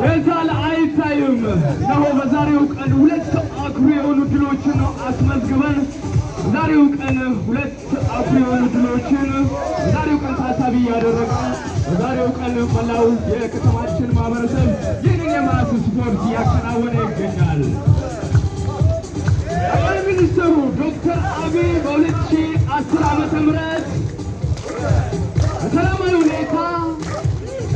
በዛል አይታይም ነው። በዛሬው ቀን ሁለት አኩሪ የሆኑ ድሎችን አስመዝግበን ዛሬው ቀን ሁለት አኩሪ የሆኑ ድሎችን ዛሬው ቀን ታሳቢ ያደረገ ዛሬው ቀን መላው የከተማችን ማህበረሰብ ይህንን የማስ ስፖርት ያከናወነ ይገኛል። ጠቅላይ ሚኒስትሩ ዶክተር አብይ በ2010 ዓመተ ምህረት በሰላማዊ ሁኔታ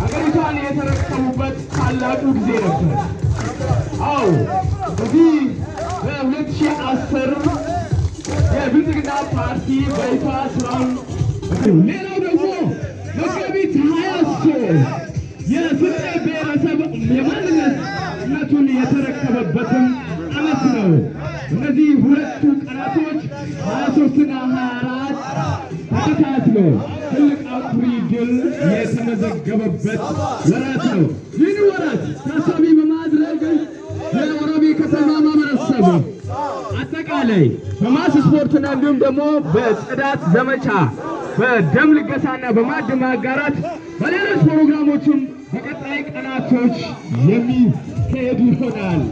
ሀገሪቷን የተረከቡበት ታላቁ ጊዜ ነበር። አዎ በዚህ በ2010 የብልጽግና ፓርቲ በይፋ ስራውን ሌላው ደግሞ መጋቢት 23 የስልጤ ብሔረሰብ የማንነቱን የተረከበበትም ዓመት ነው። እነዚህ ሁለቱ ቀናቶች 23ና 24 ተከታትለው ትልቅ አኩሪ ድል የተመዘገበበት ወራት ነው። ይህን ወራት ታሳቢ በማድረግ የወረቤ ከተማ ማህበረሰብ አጠቃላይ በማስ ስፖርትና እንዲሁም ደግሞ በጽዳት ዘመቻ በደም ልገሳና በማዕድ ማጋራት በሌሎች ፕሮግራሞችም በቀጣይ ቀናቶች የሚካሄዱ ይሆናል።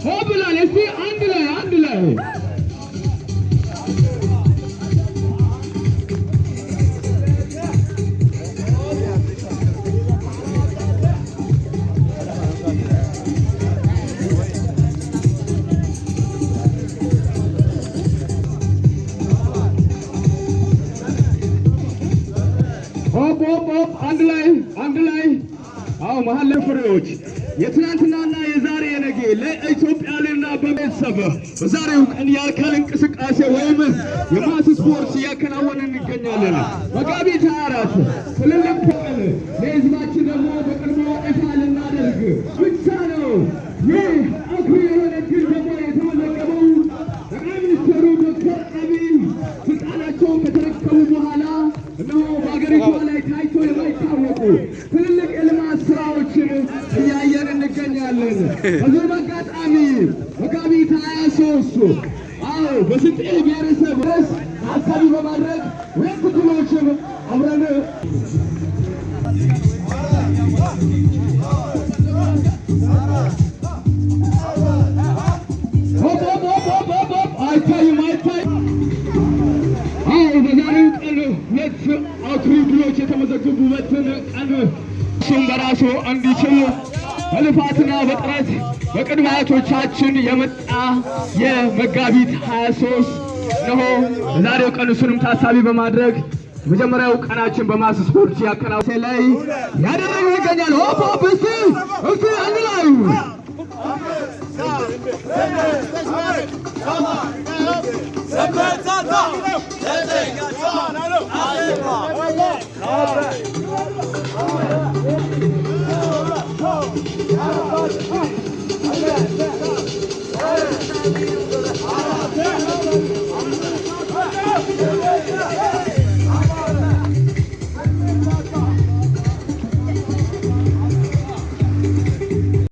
ሆ ብሏል። እስቲ አንድ ላይ አንድ ላይ አዎ መሐለ ፍሬዎች የትናንትናና የዛሬ የነገ ለኢትዮጵያውያንና በቤተሰብ በዛሬው ቀን የአካል እንቅስቃሴ ወይም የማስ ስፖርት እያከናወንን እንገኛለን። መጋቢት 24 ትልልቅ ቀን ለህዝባችን ደግሞ በቅርቡ ይፋ ልናደርግ ብቻ ነው። ይህ አኩሪ የሆነ ድል ደግሞ የተመዘገበው ጠቅላይ ሚኒስትሩ ዶክተር አብይ ስልጣናቸውን ከተረከቡ በኋላ እነሆ በሀገሪቷ ላይ ታይቶ የማይታወቁ ትልልቅ የልማት ስራዎችን እያየን እንገኛለን። በዚህ አጋጣሚ መጋቢት 23 አዎ በስልጤ ብሔረሰብ ድረስ ታሳቢ በማድረግ ሁለት ድሎችን አብረን አይታይም። በዛሬው ቀን ሁለት አኩሪ ድሎች የተመዘገቡበትን ቀን እሱም በራሱ እንዲችል በልፋትና በጥረት በቅድመ አያቶቻችን የመጣ የመጋቢት 23 ነው። በዛሬው ቀን እሱንም ታሳቢ በማድረግ መጀመሪያው ቀናችን በማስ ስፖርት ያከናወነ ላይ ያደረግን ይገኛል። ሆፕ እስቲ አንድ ላይ Hey!